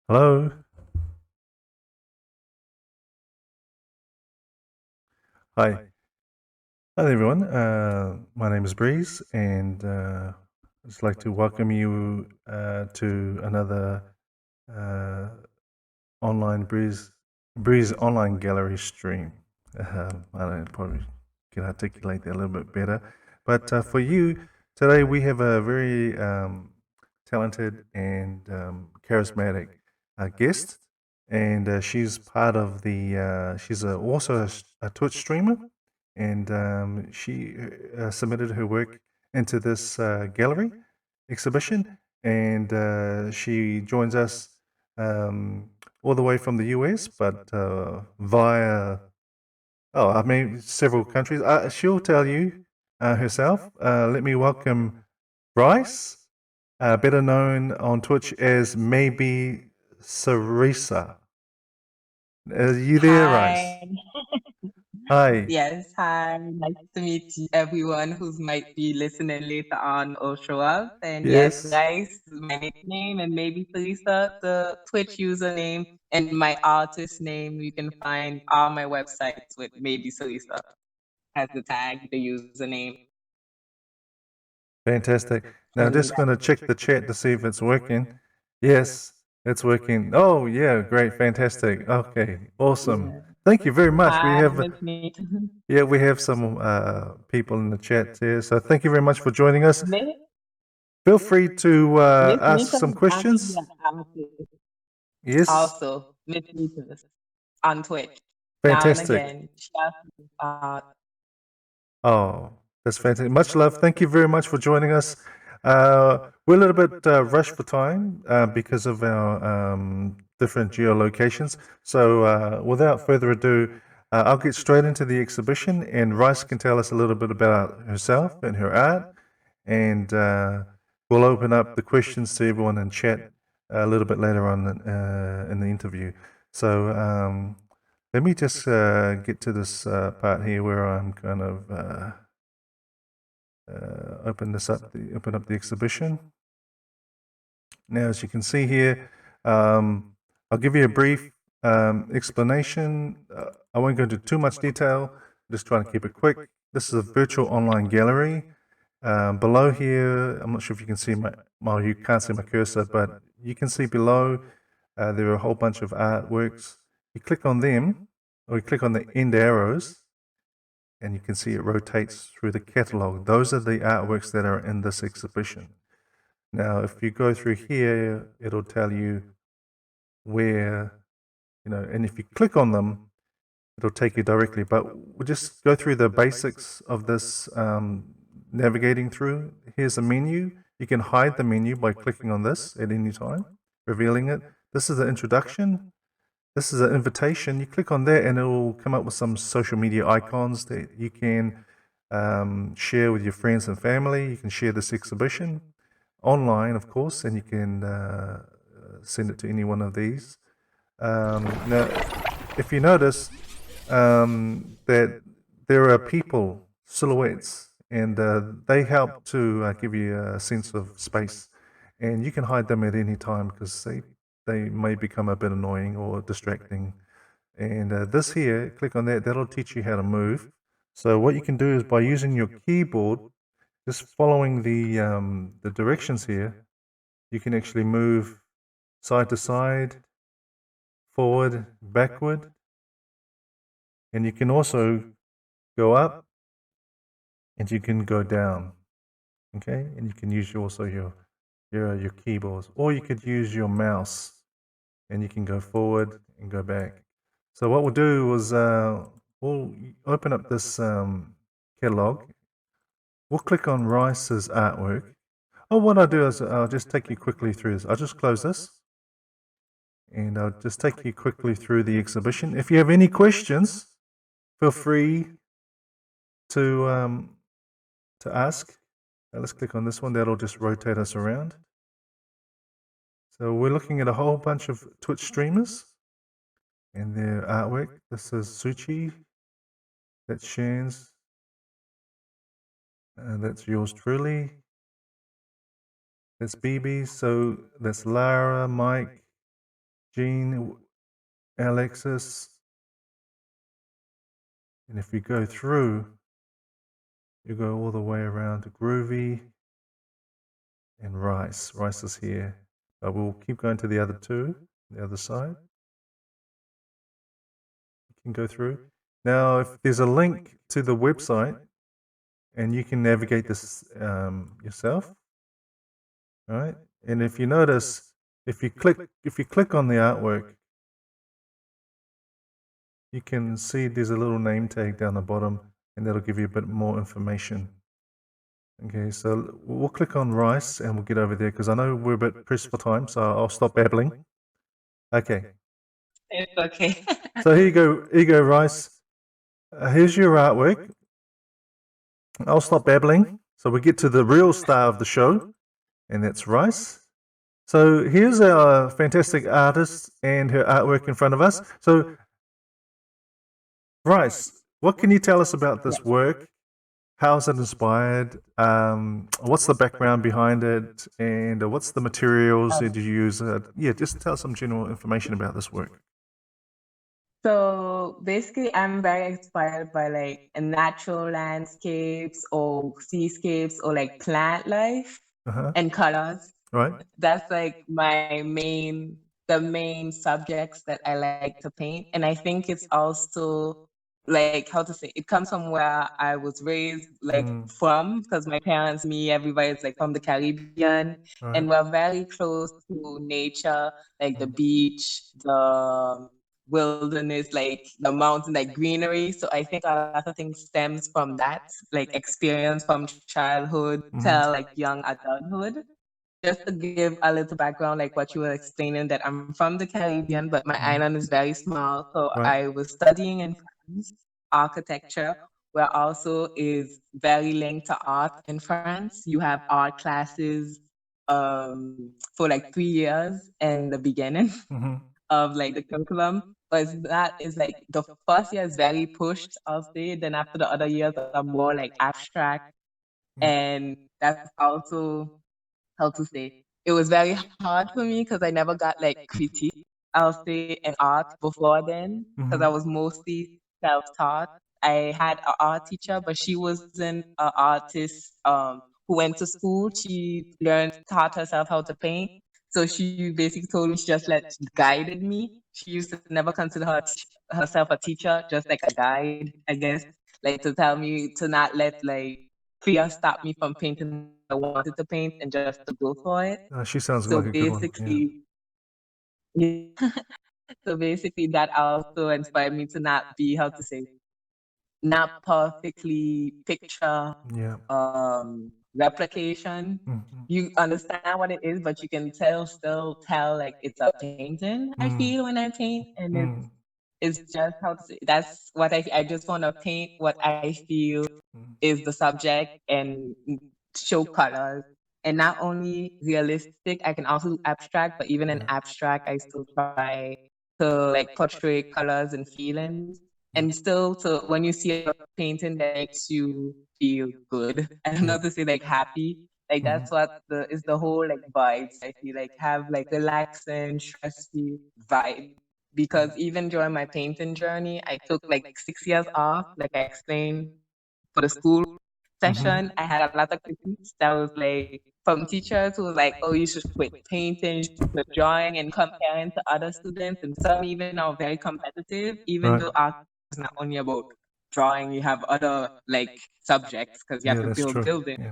Hello. Hi. Hi, everyone. My name is Breeze, and I'd just like to welcome you to another uh, online Breeze online gallery stream. I don't probably can articulate that a little bit better, but for you today, we have a very talented and charismatic guest, and she's part of the. She's also a Twitch streamer, and she submitted her work into this gallery exhibition, and she joins us all the way from the US, but via I mean several countries. She'll tell you herself. Let me welcome Bryce, better known on Twitch as maybe Sarisa. Are you there, Bryce? Hi. Hi. Yes, hi. Nice to meet everyone who might be listening later on or show up. And yes, Yes. Rice is my nickname, and maybe Felisa, the Twitch username, and my artist name. You can find all my websites with maybe Felisa as the tag, the username. Fantastic. Now, And just going to check the chat to see if it's working. Yes, it's working. Oh, yeah, great, fantastic. Okay, awesome. yeah. Thank you very much. We Hi, have, Miss Meet. yeah, we have some people in the chat here. So thank you very much for joining us. Miss Feel free to Miss ask Nita some is actually questions. an artist. Yes, Also, Miss Nita on Twitch. Now and fantastic. again, she has Oh, that's fantastic. Much love. Thank you very much for joining us. We're a little bit rushed for time because of our different geolocations. So, without further ado, I'll get straight into the exhibition, and Rice can tell us a little bit about herself and her art, and we'll open up the questions to everyone in chat a little bit later on in the interview. So, let me just get to this part here where I'm kind of open up the exhibition. Now, as you can see here, I'll give you a brief explanation. I won't go into too much detail. Just trying to keep it quick. This is a virtual online gallery. Below here, I'm not sure if you can see well, you can't see my cursor, but you can see below there are a whole bunch of artworks. You click on them, or you click on the end arrows, and you can see it rotates through the catalog. Those are the artworks that are in this exhibition. Now, if you go through here, it'll tell you where, and if you click on them, it'll take you directly. But we'll just go through the basics of this navigating through. Here's a menu. You can hide the menu by clicking on this at any time, revealing it. This is the introduction. This is an invitation. You click on that, and it will come up with some social media icons that you can share with your friends and family. You can share this exhibition online, of course, and you can send it to any one of these. Now, if you notice that there are people, silhouettes, and they help to give you a sense of space. And you can hide them at any time because they may become a bit annoying or distracting. And this here, click on that, that'll teach you how to move. So what you can do is by using your keyboard, just following the directions here, you can actually move side to side, forward, backward, and you can also go up and you can go down. Okay, and you can use also your keyboards, or you could use your mouse, and you can go forward and go back. So what we'll do is we'll open up this catalog. We'll click on Rice's artwork. Oh, what I'll do is I'll just take you quickly through this. I'll just close this, and I'll just take you quickly through the exhibition. If you have any questions, feel free to to ask. Let's click on this one. That'll just rotate us around. So we're looking at a whole bunch of Twitch streamers and their artwork. This is Suchi. That's Shan's. That's yours truly. That's BB. So that's Lara, Mike, Jean, Alexis. And if you go through, you go all the way around to Groovy and Rice. Rice is here. But we'll keep going to the other two, the other side. You can go through. Now, if there's a link to the website, and you can navigate this yourself, right? And if you notice, if you click on the artwork, you can see there's a little name tag down the bottom, and that'll give you a bit more information. Okay, so we'll click on Rice and we'll get over there because I know we're a bit pressed for time, so I'll stop babbling. Okay. It's okay. So here you go, Rice. Here's your artwork. I'll stop babbling. So we get to the real star of the show, and that's Rice. So here's our fantastic artist and her artwork in front of us. So, Rice, what can you tell us about this work? How is it inspired? What's the background behind it? And what's the materials that you use? Yeah, just tell us some general information about this work. So basically, I'm very inspired by like natural landscapes or seascapes or like plant life Uh-huh. and colors. Right. That's like the main subjects that I like to paint. And I think it's also like, how to say, it comes from where I was raised, like from, because my parents, me, everybody's like from the Caribbean, and we're very close to nature, like the beach, the wilderness, like the mountain, like greenery. So I think a lot of things stems from that, like experience from childhood till like young adulthood. Just to give a little background, like what you were explaining, that I'm from the Caribbean, but my island is very small. So Right. I was studying in France, architecture, where also is very linked to art in France. You have art classes for like 3 years in the beginning of like the curriculum. But that is like the first year is very pushed, I'll say. Then after the other years are more like abstract. And that's also, how to say, it was very hard for me because I never got like critique, I'll say, in art before then, because I was mostly self-taught. I had an art teacher, but she wasn't an artist who went to school. She taught herself how to paint. So she basically told me, she just guided me. She used to never consider herself a teacher, just like a guide, I guess, like to tell me to not let like fear stop me from painting I wanted to paint and just to go for it. She sounds So like a good one. Yeah. basically, yeah. So basically that also inspired me to not be, how to say, not perfectly picture Yeah. replication. You understand what it is, but you can still tell like it's a painting. I feel when I paint, and it's just, how to say, that's what I just want to paint what I feel is the subject and show colors. And not only realistic, I can also do abstract, but even in abstract, I still try to like portray colors and feelings. And still, to when you see a painting that makes you feel good, I don't know to say like happy. Like that's what is the whole like vibes. I feel like have like relaxing, stress-free vibe. Because even during my painting journey, I took like 6 years off, like I explained, for the school session. I had a lot of critiques that was like from teachers who was like, oh, you should quit painting, you should quit drawing, and comparing to other students. And some even are very competitive, even though art is not only about drawing, you have other like subjects because you have to that's build true. buildings.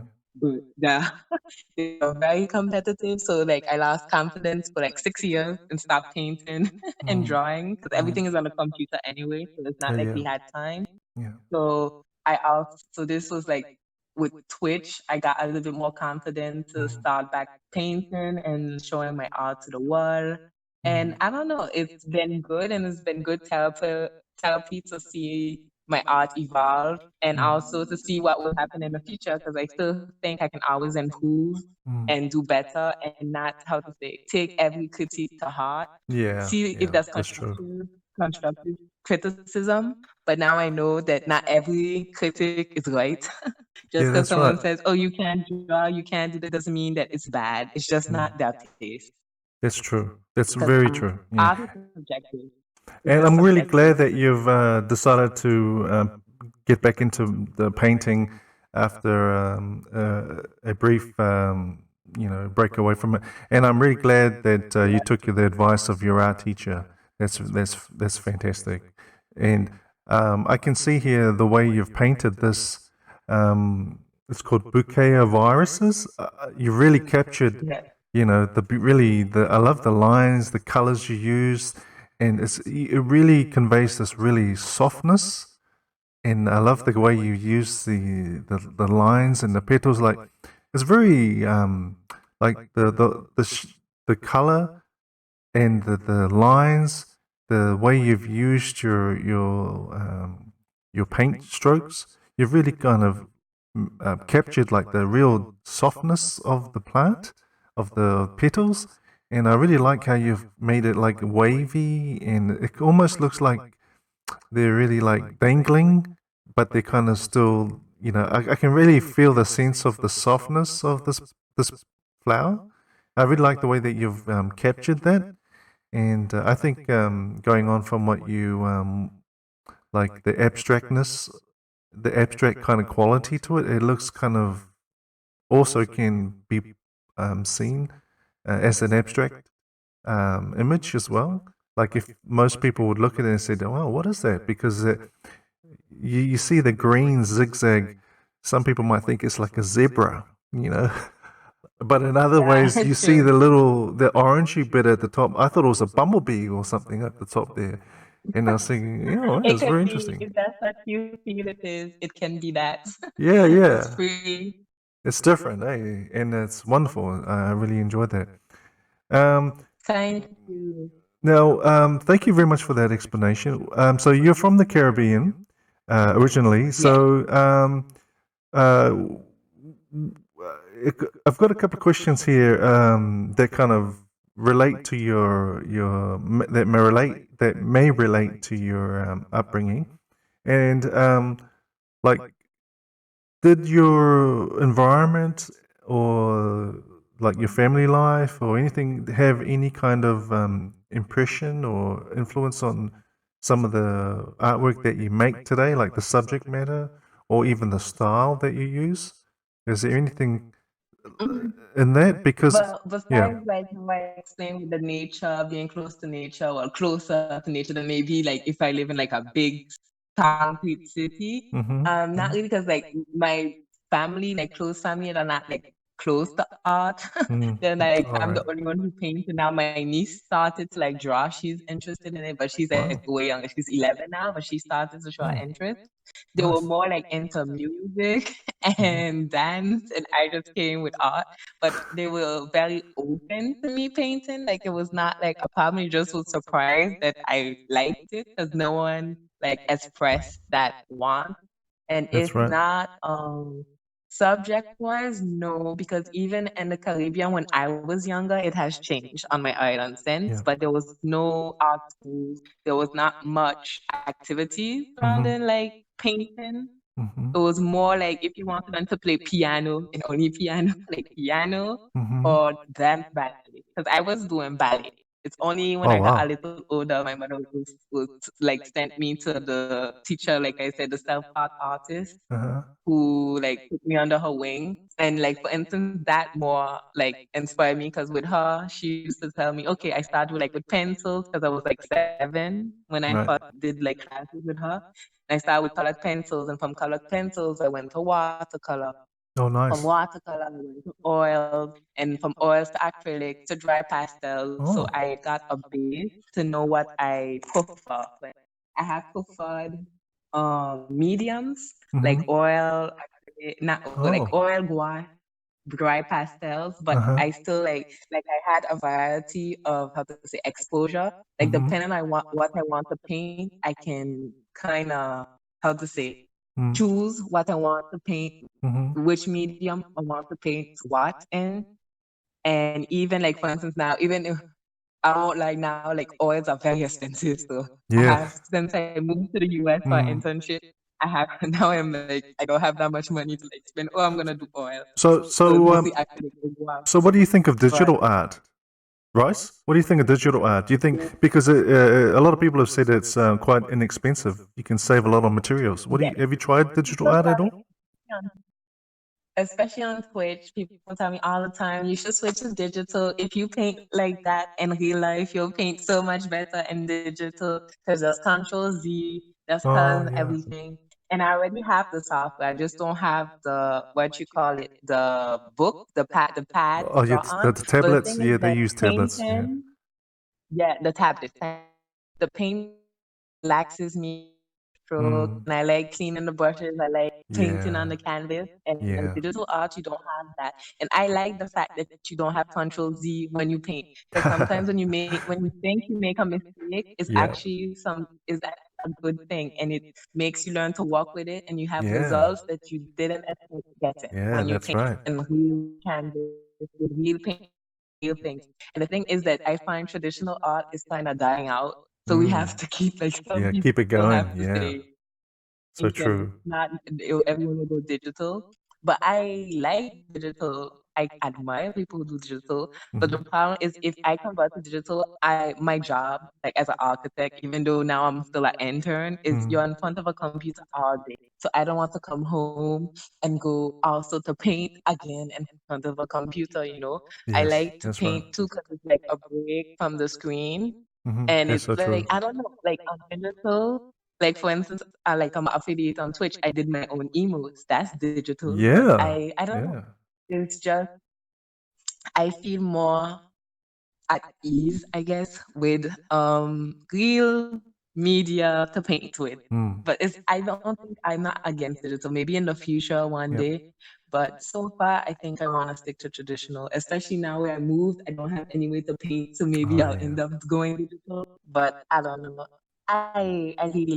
Yeah. But they are very competitive. So like I lost confidence for like 6 years and stopped painting and drawing because everything is on the computer anyway. So it's not like we had time. Yeah. So so this was like with Twitch, I got a little bit more confident to start back painting and showing my art to the world. And I don't know, it's been good, and it's been good therapy to see my art evolve and also to see what will happen in the future, because I still think I can always improve and do better, and not, how to say, take every critique to heart. Yeah. See if that's That's true. constructive criticism. But now I know that not every critic is right. Just because someone says, oh, you can't draw, you can't do that, doesn't mean that it's bad. It's just not their taste. That's true. That's because very true. Yeah. art is subjective. It's And just I'm really subjective. glad that you've decided to get back into the painting after a brief, break away from it. And I'm really glad that you took the advice of your art teacher. That's fantastic. And I can see here the way you've painted this. It's called bouquet of irises. You really captured, Yeah. I love the lines, the colors you use, and it really conveys this really softness. And I love the way you use the lines and the petals. Like it's very like the color and the lines, the way you've used your paint strokes. You've really kind of captured like the real softness of the plant, of the petals, and I really like how you've made it like wavy, and it almost looks like they're really like dangling, but they're kind of still, I can really feel the sense of the softness of this flower. I really like the way that you've captured that, and I think going on from what you like the abstract kind of quality to it, it looks kind of also can be seen as an abstract image as well. Like if most people would look at it and say, "Oh, what is that?" Because you see the green zigzag. Some people might think it's like a zebra, but in other Yeah, ways, you it's see true. the orangey bit at the top. I thought it was a bumblebee or something at the top there, and I was thinking, It it's very could be, interesting. if that's what you feel it is, it can be that. Yeah, It's yeah. free. It's different, eh? And it's wonderful. I really enjoyed that. Um, Thank you. now, thank you very much for that explanation. So you're from the Caribbean originally. Yes. So uh, I've got a couple of questions here that kind of relate to that may relate to your upbringing, and like did your environment or like your family life or anything have any kind of impression or influence on some of the artwork that you make today, like the subject matter or even the style that you use? Is there anything Mhm. in that? Because, But yeah. besides like how I explained with the nature, being close to nature, or closer to nature than maybe like if I live in like a big concrete city. Mm-hmm. Not really because like my family, like close family, are not like close to art. They're like All I'm right. the only one who paints, and now my niece started to like draw. She's interested in it, but she's like Wow. way younger. She's 11 now, but she started to show Oh, interest. They were nice. more like into music Mm-hmm. and dance, and I just came with art. But they were very open to me painting. Like it was not like a problem. It just was surprised that I liked it because no one like expressed that want. And That's it's right. not subject wise, no, because even in the Caribbean when I was younger, it has changed on my island since, Yeah. but there was no art schools. There was not much activities Mm-hmm. surrounding like painting. Mm-hmm. It was more like if you wanted them to play piano and only piano, like piano Mm-hmm. or dance ballet. Because I was doing ballet. It's only when Oh, I got a wow. little older, my mother was like sent me to the teacher, like I said, the self-taught artist Uh-huh. who like took me under her wing. And like for instance, that more like inspired me because with her, she used to tell me, okay, I started with like with pencils because I was like 7 when I Right. first did like classes with her. And I started with colored pencils, and from colored pencils, I went to watercolor. Oh, From nice. watercolor, I went to oils, and from oils to acrylic to dry pastels. So Oh. I got a base to know what I prefer. But I have preferred mediums like Mm-hmm. oil, not like Oh. oil, gouache, dry pastels, but Uh-huh. I still like I had a variety of how to say exposure. Like Mm-hmm. depending on what I want to paint, I can kind of how to say Mm-hmm. choose what I want to paint, Mm-hmm. which medium I want to paint what in. And even like for instance now, even if I won't like now, like oils are very expensive. So I Yeah. have since I moved to the US for Mm. internship, I have now I'm like I don't have that much money to like spend. Oh, I'm gonna do oil. So So so mostly um acrylic as well. so what do you think of But digital art? Rice, what do you think of digital art? Do you think, because a lot of people have said it's quite inexpensive, you can save a lot on materials. What do you, Yes. have you tried digital So art at far, all? especially on Twitch, people tell me all the time, you should switch to digital. If you paint like that in real life, you'll paint so much better in digital because just Control Z, just Oh, colors yeah. everything. And I already have the software. I just don't have the what you call it, the book, the pad to Oh, yeah, draw on. the But the tablets. thing is Yeah, they that use tablets. Yeah. painting, yeah, the tablet, the paint relaxes me stroke, Mm, and I like cleaning the brushes. I like painting on yeah. the canvas. And in Yeah. digital art, you don't have that. And I like the fact that you don't have Control Z when you paint, because sometimes when you think you make a mistake, it's Yeah. actually is that a good thing, and it makes you learn to work with it, and you have Yeah. results that you didn't expect getting Yeah, when you that's paint right. in real canvas with real paint, real things. And the thing is that I find traditional art is kind of dying out, so we have Mm. to keep, like, some Yeah, people keep it have going. to Yeah. stay So and true. not everyone will go digital. But I like digital. I admire people who do digital. But the Mhm. problem is, if I convert to digital, I my job, like as an architect, even though now I'm still an intern, is Mm. you're in front of a computer all day. So I don't want to come home and go also to paint again in front of a computer. I Yes, like to that's right. paint too because it's like a break from the screen. And That's it's so like, true. I don't know, like on digital, like for instance, I'm an affiliate on Twitch. I did my own emotes. That's digital, but Yeah. I don't know. Yeah. It's just I feel more at ease, I guess, with real media to paint with. Mm. But I don't think I'm not against digital. Maybe in the future one Yep. day. But so far, I think I want to stick to traditional. Especially now where I moved, I don't have any way to paint, so maybe Oh, I'll yeah. end up going digital. But I don't know. I really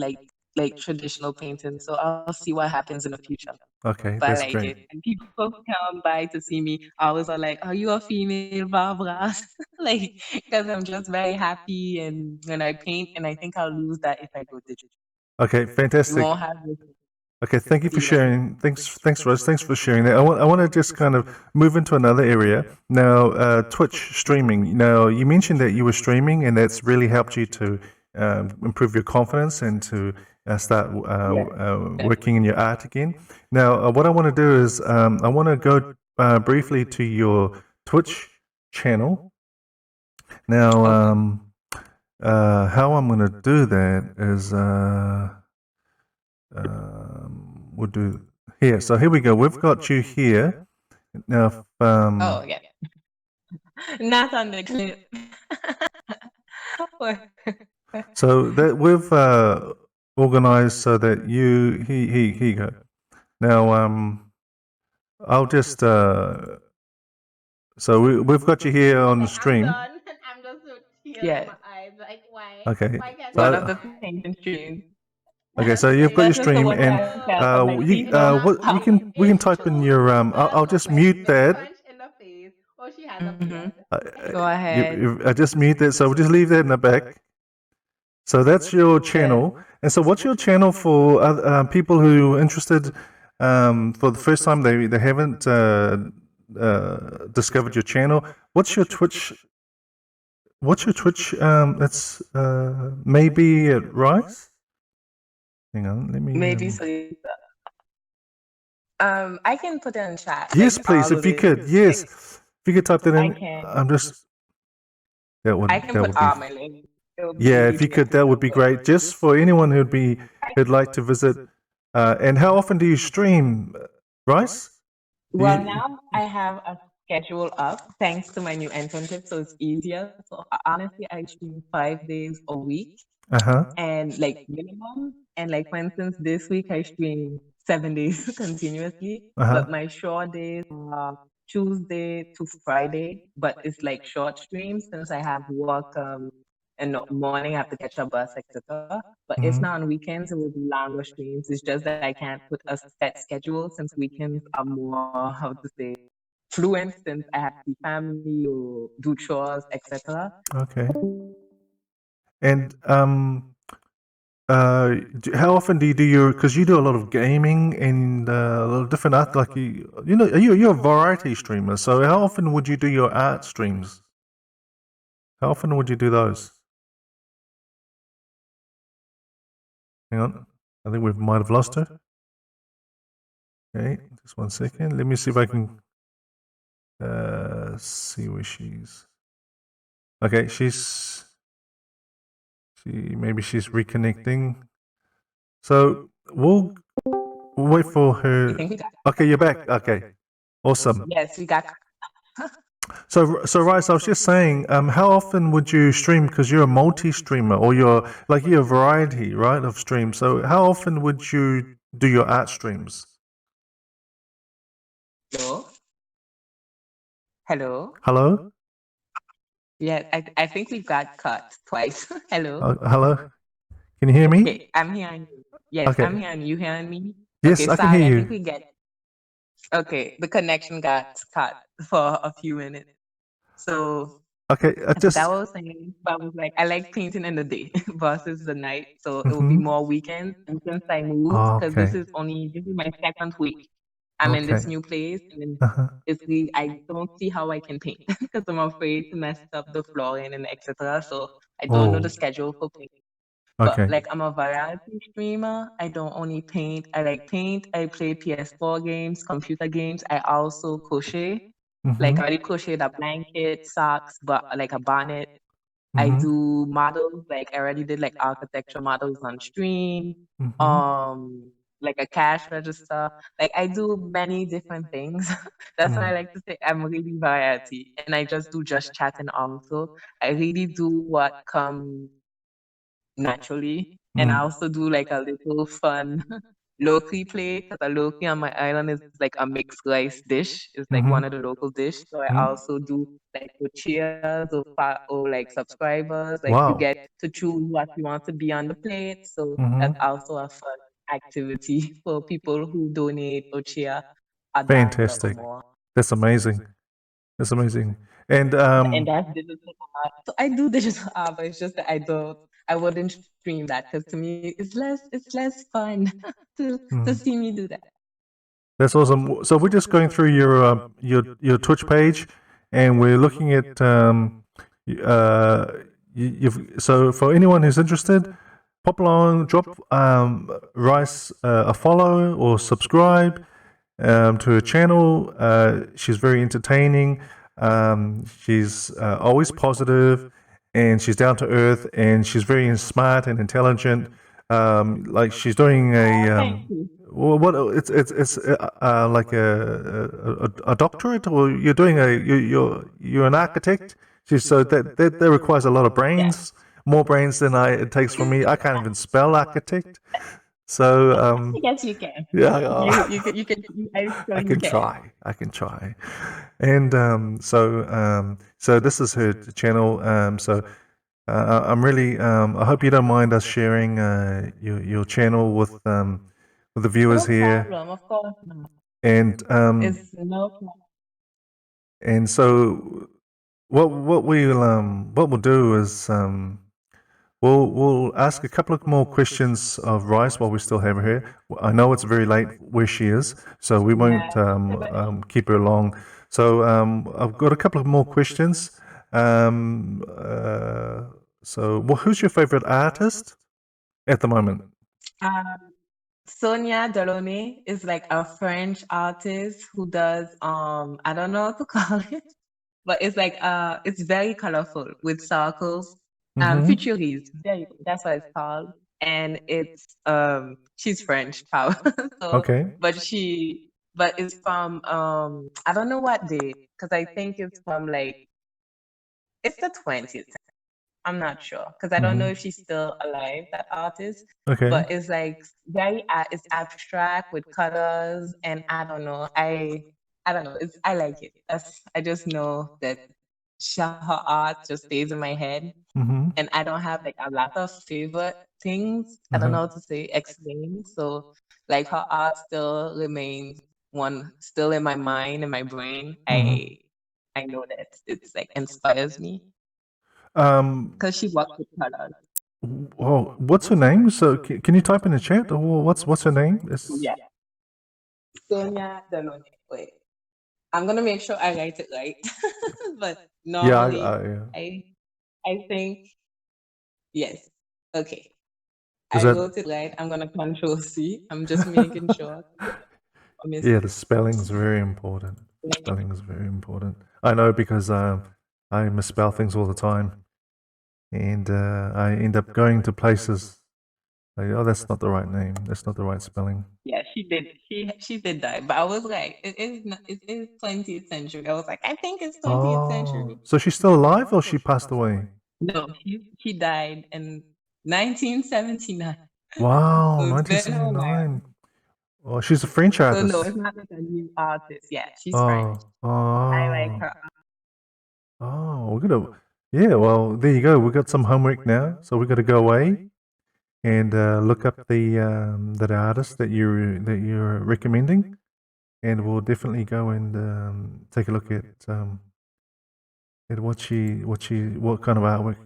like traditional painting, so I'll see what happens in the future. Okay, But I that's like great. it. And people who come by to see me always are like, "Are you a female, Barbara?" Like, because I'm just very happy, and when I paint, and I think I'll lose that if I go digital. Okay, You fantastic. won't have this Okay, thank you for feeling. sharing. Thanks, Rose. Thanks for sharing that. I want to just kind of move into another area now. Twitch streaming. Now, you mentioned that you were streaming, and that's really helped you to improve your confidence and to start Yeah, working in your art again. Now, what I want to do is I want to go briefly to your Twitch channel. Now, okay. how I'm going to do that is. We'll do here. So here we go. We've got you here. Now, Oh, yeah. Not on the clip. so that we've organized so that he go. Now, I'll just, so we've got you here on the Like I'm stream. done. I'm just with tears in Yes, my eyes. Like why? Okay. Why can't one I of the So, smile? painting streams. okay, so you've got your That's just to stream, watch and myself. I'm like, you, It's people, not what we funny. can It's type in too your I'll just perfect. mute Like that. punch in the face. Oh, she has a hmm beard. Uh, go ahead. I just mute that, so we'll just leave that in the back. So that's your Yes. channel. And so, what's your channel for other, people who are interested for the first time? They haven't discovered your channel. What's your Twitch? What's your Twitch? That's maybe at Rice. Hang on, let me. Maybe so. I can put it in chat, Yes, like please, all if of you it. could. Yes, Like if you could type that I in. can. I'm just. That I would can put be. all my links. It will be Yeah, if you easier. could, that would be great. Just for anyone who'd like to visit. And how often do you stream, Rice? Do Well, you? now I have a schedule up thanks to my new internship, so it's easier. So honestly, I stream 5 days a week, Uh huh. and like minimum. And like for instance, this week I streamed 7 days continuously, Uh but huh. my short days are Tuesday to Friday, but it's like short streams since I have work in the morning, I have to catch a bus, etc. But if not Hmm. on weekends, it will be longer streams. It's just that I can't put a set schedule since weekends are more, how to say, fluent since I have to see family or do chores, etc. Okay. And how often do you do your? Because you do a lot of gaming and a lot of different art. Like you know, you're a variety streamer. So how often would you do your art streams? How often would you do those? Hang on. I think we might have lost her. Okay, just 1 second. Let me see if I can see where she's. Okay, maybe she's reconnecting. So we'll wait for I her. think we got. Okay, you're back. Okay, awesome. Yes, we got. So Rice, I was just saying, how often would you stream? Because you're a multi-streamer, or you're a variety, right, of streams. So how often would you do your art streams? Hello. Hello. Hello, Yeah, I think we got cut twice. Hello. hello. Can you hear me? Okay, I'm hearing you. Yes, Okay. I'm hearing you. Hearing me? Yes, Okay, I can sorry. hear I you. think we get. Okay, the connection got cut for a few minutes. So Okay, I I just. forgot what I was saying, but I was like, I like painting in the day versus the night. So it will be more weekends. And since I moved, because Okay. this is my second week. I'm in this Okay. new place, and then Uh-huh. I don't see how I can paint because I'm afraid to mess up the flooring and etc. So I don't know Oh, the schedule for painting. But okay. like I'm a variety streamer. I don't only paint. I like paint. I play PS4 games, computer games. I also crochet. Like I already crocheted a blanket, socks, but like a bonnet. I Mhm. do models, like I already did like architecture models on stream, Mhm. like a cash register. Like I do many different things. That's why I like to say I'm really variety. And I just do just chatting also. I really do what comes naturally. And I also do like a little fun local play because a local on my island is like a mixed rice dish. It's like one of the local dish. So I also do like for cheers or like subscribers. Like you Wow. get to choose what you want to be on the plate. So that's also a fun activity for people who donate or cheer $1 or Fantastic. more. That's amazing. That's amazing. And And that's digital art. So I do digital art, but it's just that I wouldn't stream that because to me it's less fun to see me do that. that's awesome. So we're just going through your Twitch page, and we're looking at so for anyone who's interested, pop along, drop Rice a follow or subscribe to her channel. She's very entertaining. She's always positive, and she's down to earth, and she's very smart and intelligent. Like she's doing a Thank you. well, what it's like a doctorate, or you're doing you're an architect. So that requires a lot of brains, more brains than it takes for me. I can't even spell architect. So I guess you can. yeah, You can. I I feel you can can. try. I can try. And so this is her channel. So I'm really. I hope you don't mind us sharing your channel with the viewers No here. problem. Of course not. And It's no problem. and so what we'll do is we'll ask a couple of more questions of Rice while we still have her here. I know it's very late where she is, so we won't keep her long. So I've got a couple of more questions. So, who's your favorite artist at the moment? Sonia Delaunay is like a French artist who does I don't know what to call it, but it's like it's very colorful with circles. Futuriste, that's what it's called. And it's she's French, how so Okay. but it's from I don't know what date, because I think it's from like it's the 20th. I'm not sure because I don't know if she's still alive, that artist. Okay. But it's like it's abstract with colors, and I don't know. I like it. I just know that her art just stays in my head, and I don't have like a lot of favorite things. I don't know how to explain. So like her art still remains one still in my mind and my brain. I know that it's like inspires me because she works with colors. Oh, what's her name? So can you type in the chat? Or what's her name? Yeah. Sonia Delaunay. Wait. I'm gonna make sure I write it right. But Yeah, normally I, I I think yes. Okay. Is I that wrote it right. I'm gonna control C. I'm just making sure. A yeah, the mistake. spelling is very important. Spelling is very important. I know because I misspell things all the time, and I end up going to places like, oh, that's not the right name. That's not the right spelling. Yeah, she did. She did die, but I was like, it is not. It is 20th century. I was like, I think it's 20th Oh, century. so she's still alive or she passed away? No, she died in 1979. Wow, So it's been a while. 1979. Oh, she's a French So no, artist. it's not like a new artist. Yeah, she's French. Oh, I like oh, her. oh. We're gonna. Yeah, well, there you go. We got some homework now, so we got to go away and look up the artist that you're recommending, and we'll definitely go and take a look at what kind of artwork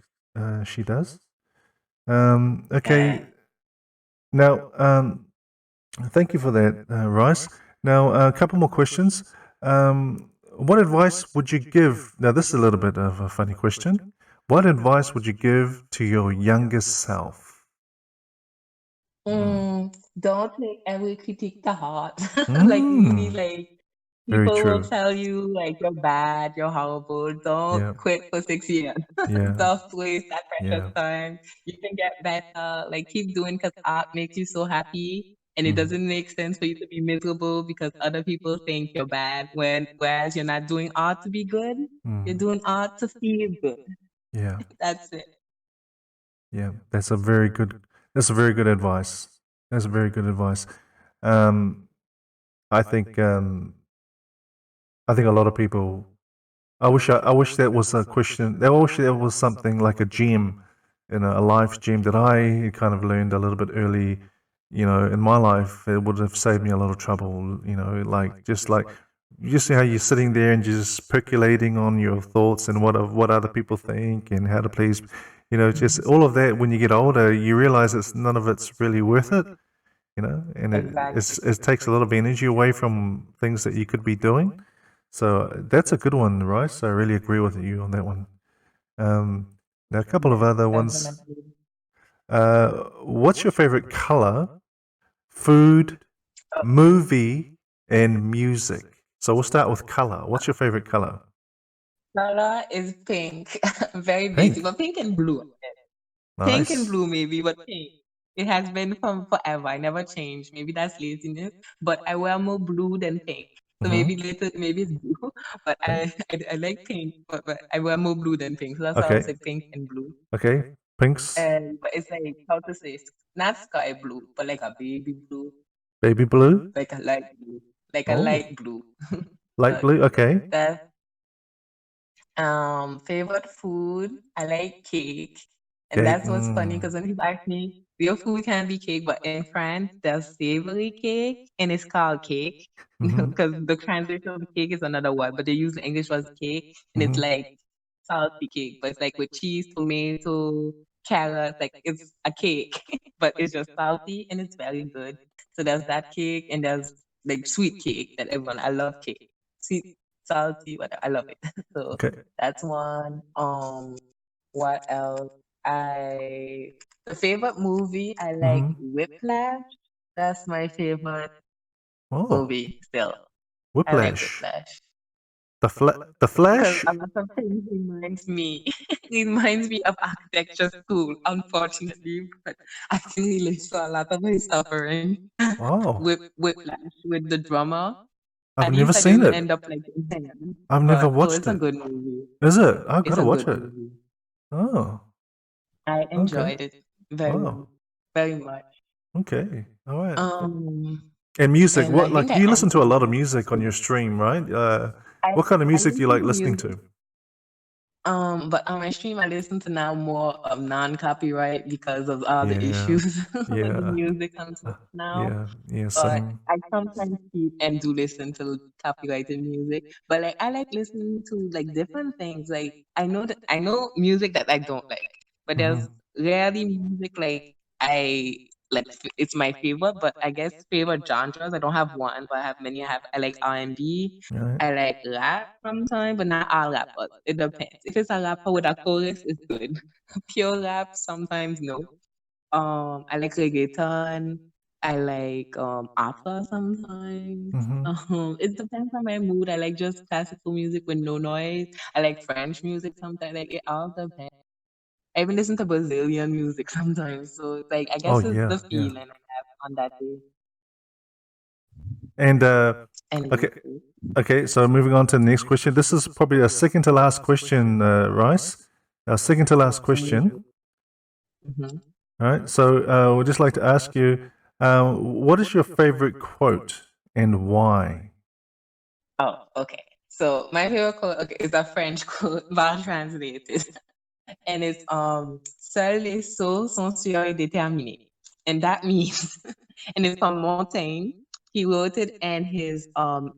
she does. Okay, now thank you for that, Rice. Now a couple more questions. What advice would you give? Now this is a little bit of a funny question. What advice would you give to your youngest self? Don't take every critique to heart. Like really, Mm, like very people will true. tell you like you're bad, you're horrible. Don't Yeah, quit for 6 years. yeah, Don't waste that precious yeah. time. You can get better. Like keep doing because art makes you so happy. And it Mhm. doesn't make sense for you to be miserable because other people think you're bad whereas you're not doing art to be good. You're Mm. doing art to feel good. Yeah, That's it. yeah. That's a very good. That's a very good advice. That's a very good advice. Um, I think. I think a lot of people. I wish that was a question. I wish there was something like a gem, a life gem that I kind of learned a little bit early. In my life, it would have saved me a lot of trouble. Like you see how you're sitting there and just percolating on your thoughts and what other people think and how to please. Just all of that. When you get older, you realize it's none of it's really worth it. And Exactly. it takes a lot of energy away from things that you could be doing. So that's a good one, Rice. I really agree with you on that one. Um, Now, a couple of Yes, other ones. definitely. What's your favorite color, food, movie, and music? So we'll start with color. What's your favorite color? Color is pink. Very basic, Pink. but pink and blue. Pink and Nice. blue maybe, but pink. It has been from forever. I never changed. Maybe that's laziness, but I wear more blue than pink. So maybe Mm-hmm. later, maybe it's blue, but Okay. I like pink, but I wear more blue than pink. So that's why I would Okay. say pink and blue. Okay. Pinks, And but it's like how to say, not sky blue, but like a baby blue, baby blue. like a light blue, like a Oh, light blue. light So blue. Okay. that's favorite food. I like cake. And Cake. that's what's funny because when people ask me, real food can be cake, but in France, there's savory cake and it's called cake Mm-hmm. because the translation of the cake is another word, but they use the English word cake and it's Mm-hmm. like salty cake, but it's like with cheese, tomato, carrots, like it's a cake, but it's just salty and it's very good. So there's that cake and there's like sweet cake that I love cake. Sweet, salty, whatever. I love it. So Okay. that's one. What else? The favorite movie I like Mm-hmm. Whiplash. That's my favorite Oh, movie still. I like Whiplash. Whiplash. The Because Flash. a lot of things reminds me of architecture school, unfortunately, but I can relate to a lot of my suffering Wow. with Whiplash with the drummer. I've At never least I seen didn't it. end up like in heaven. I've never But watched it's a it. good movie. Is it? I've got It's to a watch good it. movie. Oh, I okay. enjoyed it very, Wow. very much. Okay. All right. Um, And music. and What, I think like, I you listen to a answered lot your of music on your question. stream, right? I What kind of I music do you listen like to listening music. to? But on my stream, I listen to now more of non-copyright because of all the Yeah. issues with the Yeah. music on Twitch Uh, now. yeah. Yeah. But Same. I sometimes keep and do listen to copyrighted music. But like I like listening to like different things. Like I know music that I don't like, but there's Mm-hmm. rarely music like I like it's my favorite, but I guess favorite genres. I don't have one, but I have many. I like R&B. Right. I like rap sometimes, but not all rappers. It depends. If it's a rapper with a chorus, it's good. Pure rap, sometimes no. I like reggaeton. I like opera sometimes. Mm-hmm. It depends on my mood. I like just classical music with no noise. I like French music sometimes. Like it all depends. I even listen to Brazilian music sometimes. So it's like I Oh guess it's yeah, the yeah. feeling I have on that day. And And okay, you? okay. So moving on to the next question. This is probably a second to last question, Rice. Our second to last question. Mhm. All right. So we'd just like to ask you, what is your favorite quote and why? Oh, okay. So my favorite quote is a French quote, but translated. And it's seuls les sots sont sûrs et déterminés. And that means and it's from Montaigne. He wrote it in his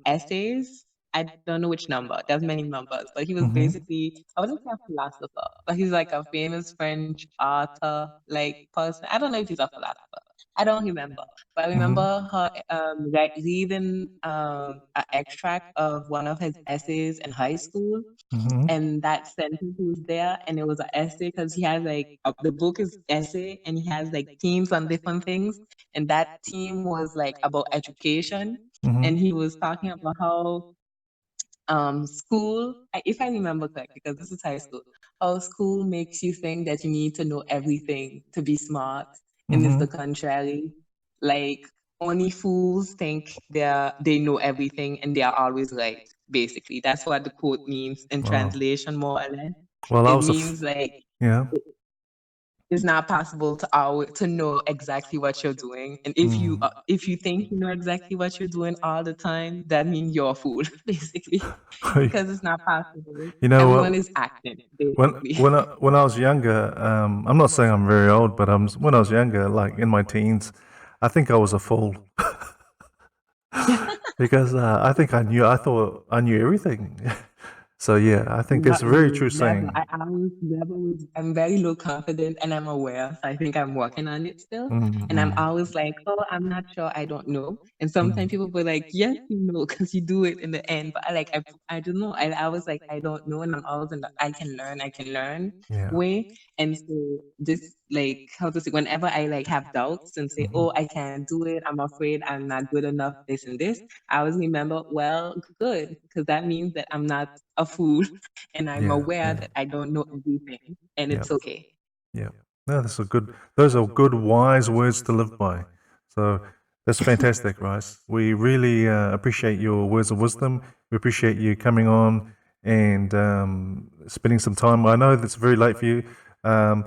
essays. I don't know which number. There's many numbers, but he was Mm-hmm. basically I wouldn't say a philosopher, but he's like a famous French author, like person. I don't know if he's a philosopher. I don't remember, but I remember her reading an extract of one of his essays in high school, Mm-hmm. and that sentence was there, and it was an essay because he has like the book is essay, and he has like themes on different things, and that theme was like about education, Mm-hmm. and he was talking about how school, if I remember correctly, because this is high school, how school makes you think that you need to know everything to be smart, and it's Mm-hmm. the contrary. Like only fools think they know everything and they are always right. Basically, that's what the quote means in Wow. translation, more or less. Well, I It was means like yeah. it's not possible to know exactly what you're doing, and if you think you know exactly what you're doing all the time, that means you're a fool, basically, because it's not possible. You know Everyone what? is acting, When basically. when I was younger, I'm not saying I'm very old, but when I was younger, like in my teens, I think I was a fool because I think I thought I knew everything. So yeah, I think that's a very true Never. saying. I was never was. I'm very low confident, and I'm aware. So I think I'm working on it still. And I'm Mm-hmm. always like, oh, I'm not sure. I don't know. And sometimes people were like, yes, you know, because you do it in the end. But I don't know. I was like, I don't know, and I'm always in the I can learn Yeah. way. And so this like how to say, whenever I like have doubts and say, oh, I can't do it. I'm afraid I'm not good enough. This and this. I always remember, well, good, because that means that I'm not a fool and I'm Yeah. aware Yeah. that I don't know everything, and Yeah. it's okay. Yeah. No, that's a good. Those are good, wise words to live by. So that's fantastic, Rice. We really appreciate your words of wisdom. We appreciate you coming on and spending some time. I know that's very late for you. Um,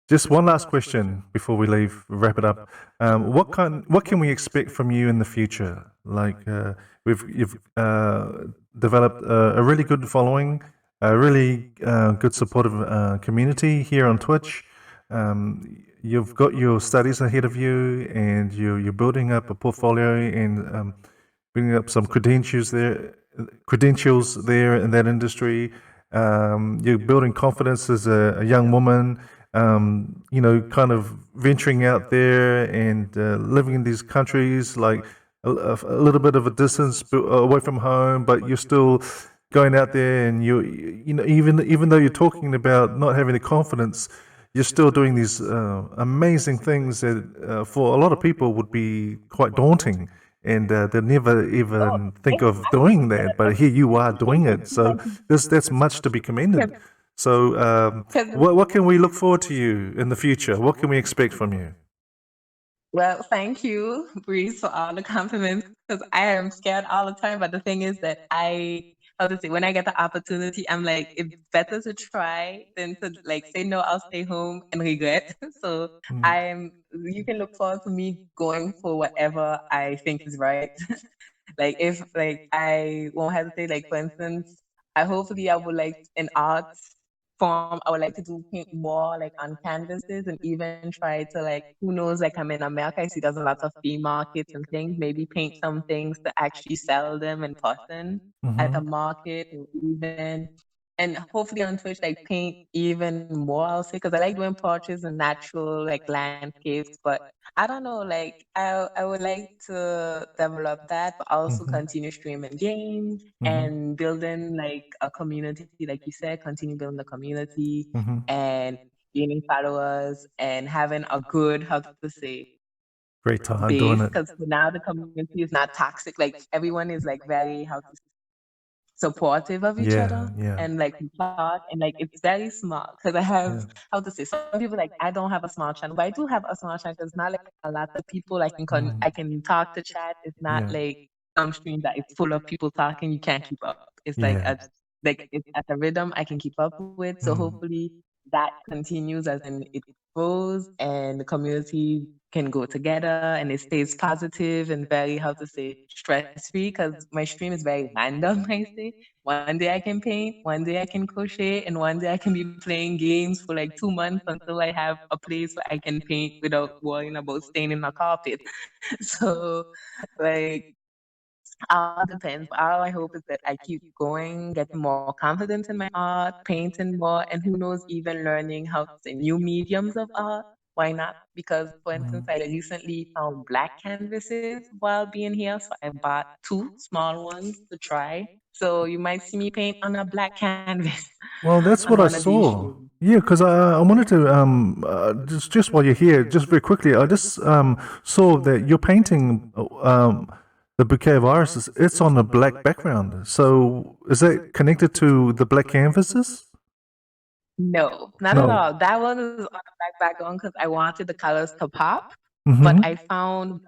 just one last question before we leave. Wrap it up. What can we expect from you in the future? Like you've developed a really good following, a really good supportive community here on Twitch. You've got your studies ahead of you, and you're building up a portfolio and bringing up some credentials there in that industry. You're building confidence as a young woman. Kind of venturing out there and living in these countries, like a little bit of a distance away from home, but you're still going out there, and even though you're talking about not having the confidence, you're still doing these amazing things that for a lot of people would be quite daunting, and they'll never Oh, even think of doing that. But here you are doing it, so that's much to be commended. So, what can we look forward to you in the future? What can we expect from you? well, thank you, Breeze, for all the compliments. Because I am scared all the time, but the thing is that how to say, when I get the opportunity, I'm like, it's better to try than to like say no. I'll stay home and regret. So you can look forward to me going for whatever I think is right. Like if like I won't hesitate. Like for instance, I would like in art form, I would like to do paint more like on canvases and even try to like who knows, like I'm in America, I see there's a lot of flea markets and things, maybe paint some things to actually sell them in person at a Mm-hmm. market, or even and hopefully on Twitch like paint even more, I'll say, because I like doing portraits and natural like landscapes, but I don't know, like I would like to develop that, but also Mm-hmm. continue streaming games Mm-hmm. and building like a community, like you said, continue building the community Mm-hmm. and gaining followers and having a good, how to say, Great time base. doing it. Because now the community is not toxic. Like everyone is like very, how to supportive of each Yeah, other yeah, and like we talk and like it's very small because I have yeah. how to say some people like I don't have a small channel but I do have a small channel because not like a lot of people I can talk to chat. It's not Yeah, like some stream that is full of people talking you can't keep up. It's yeah. like it's at a rhythm I can keep up with. So Mm. hopefully that continues as in it grows and the community can go together and it stays positive and very how to say stress free because my stream is very random I say one day I can paint, one day I can crochet, and one day I can be playing games for like 2 months until I have a place where I can paint without worrying about staining my carpet. So, like, all depends. But all I hope is that I keep going, getting more confidence in my art, painting more, and who knows, even learning how to say new mediums of art. Why not? Because, for instance, I recently found black canvases while being here, so I bought two small ones to try. So you might see me paint on a black canvas Well, that's on what I one of these saw. streams. Yeah, because I wanted to just while you're here, just very quickly, I just saw that you're painting the bouquet of irises. It's on a black background. So is that connected to the black canvases? No, not at No. all. That one is on a black background because I wanted the colors to pop, but Mm-hmm. I found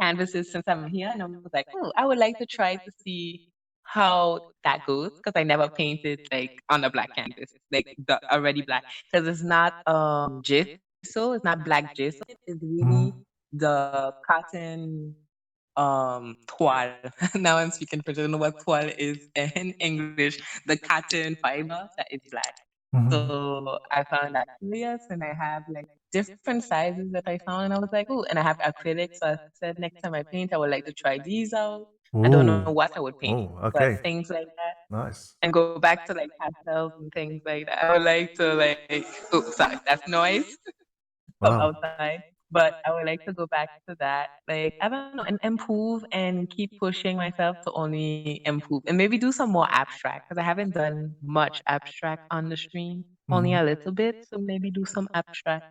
canvases since I'm here, and I was like, oh, I would like to try to see how that goes because I never painted like on a black canvas, like the already black, because it's not gesso, it's not black gesso. It's really Mm-hmm. the cotton toile. Now I'm speaking French. I don't know what toile is in English. The cotton fiber that is black. Mm-hmm. So I found that curious, and I have like different sizes that I found, and I was like, oh, and I have acrylics. So I said next time I paint, I would like to try these out. I don't know Ooh. what I would paint, Oh, but okay. things like that, Nice. and go back to like pastels and things like that. I would like to like, oh, sorry, that's noise from Wow. outside. But I would like to go back to that. Like, I don't know, and improve and keep pushing myself to only improve and maybe do some more abstract because I haven't done much abstract on the stream, only Mm-hmm. a little bit. So maybe do some abstract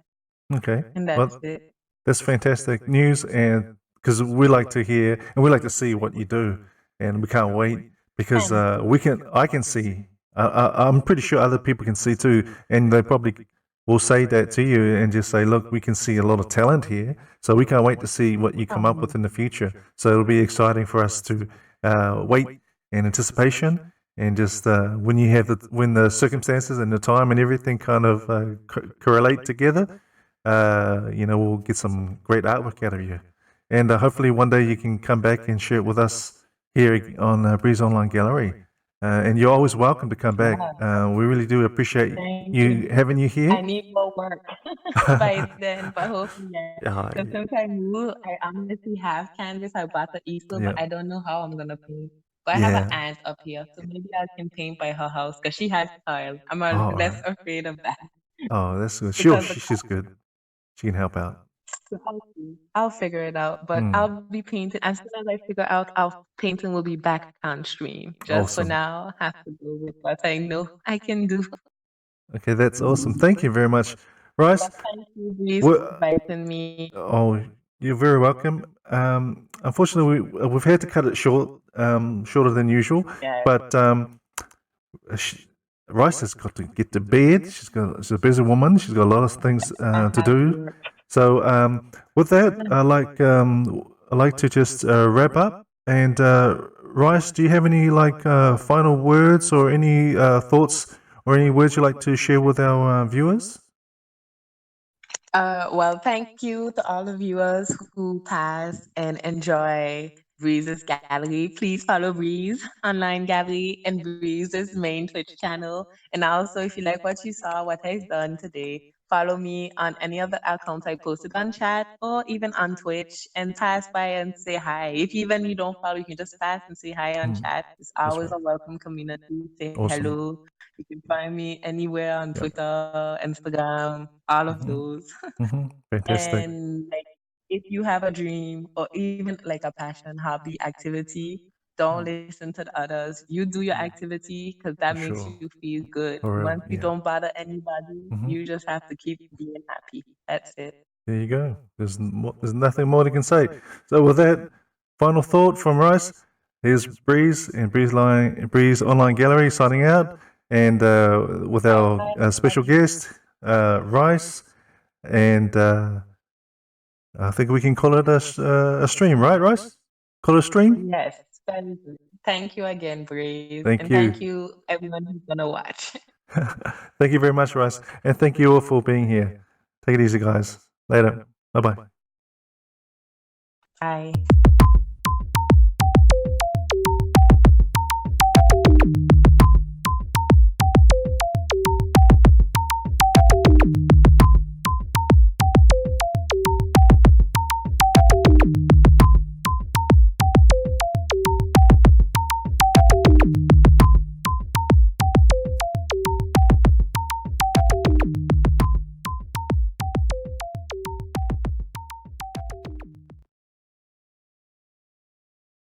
Okay. and that's Well, it. that's fantastic news, and because we like to hear and we like to see what you do, and we can't wait because Thank we you. can. I can see. I'm pretty sure other people can see too, and they probably will say that to you and just say, "Look, we can see a lot of talent here, so we can't wait to see what you come up with in the future." So it'll be exciting for us to wait in anticipation, and just when the circumstances and the time and everything kind of correlate together, we'll get some great artwork out of you. And hopefully one day you can come back and share it with us here on Breeze Online Gallery. And you're always welcome to come back. Yeah, We really do appreciate thank you you. having you I here. need more work by then, but hopefully, yeah. Yeah, Because since I moved, I honestly have canvas. I bought the easel, but yeah, I don't know how I'm gonna paint. But I have an yeah. aunt up here, so maybe I can paint by her house because she has style. I'm Oh, less afraid of that oh, that's good. because She's good. She can help out. I'll see. I'll figure it out. But Mm, I'll be painting as soon as I figure out. Our painting will be back on stream. Just for awesome. now, I have to go with what I know I can do. Okay, that's awesome. Thank you very much, Rice. But thank you, Breeze, we for inviting me. Oh, you're very welcome. Unfortunately, we've had to cut it short, shorter than usual. Yeah. But she, Rice has got to get to bed. She's a busy woman. She's got a lot of things I to have do. work. So with that, I like to just wrap up. And Rice, do you have any final words or any thoughts or any words you'd like to share with our viewers? Well, thank you to all the viewers who pass and enjoy Breeze's gallery. Please follow Breeze Online Gallery and Breeze's main Twitch channel. And also, if you like what you saw, what I've done today, follow me on any of the accounts I posted on chat or even on Twitch and pass by and say hi. If even you don't follow, you can just pass and say hi on Mm, chat. It's that's always right. a welcome community. Say Awesome. hello. You can find me anywhere on Yep. Twitter, Instagram, all of Hmm. those. Hmm. Fantastic. And like if you have a dream or even like a passion, hobby, activity, don't listen to the others. You do your activity because that For makes sure. you feel good. For real, Once you yeah. don't bother anybody, Mhm. you just have to keep being happy. That's it. There you go. There's nothing more you can say. So with that final thought from Rice, here's Breeze and Breeze Online Gallery signing out, and with our Bye, special everybody. guest Rice, and I think we can call it a stream, right, Rice? Call it a stream. Yes, very good. Thank you again, Breeze. Thank And thank you. you, everyone who's going to watch. Thank you very much, Rice, and thank you all for being here. Take it easy, guys. Later. Bye bye. Bye.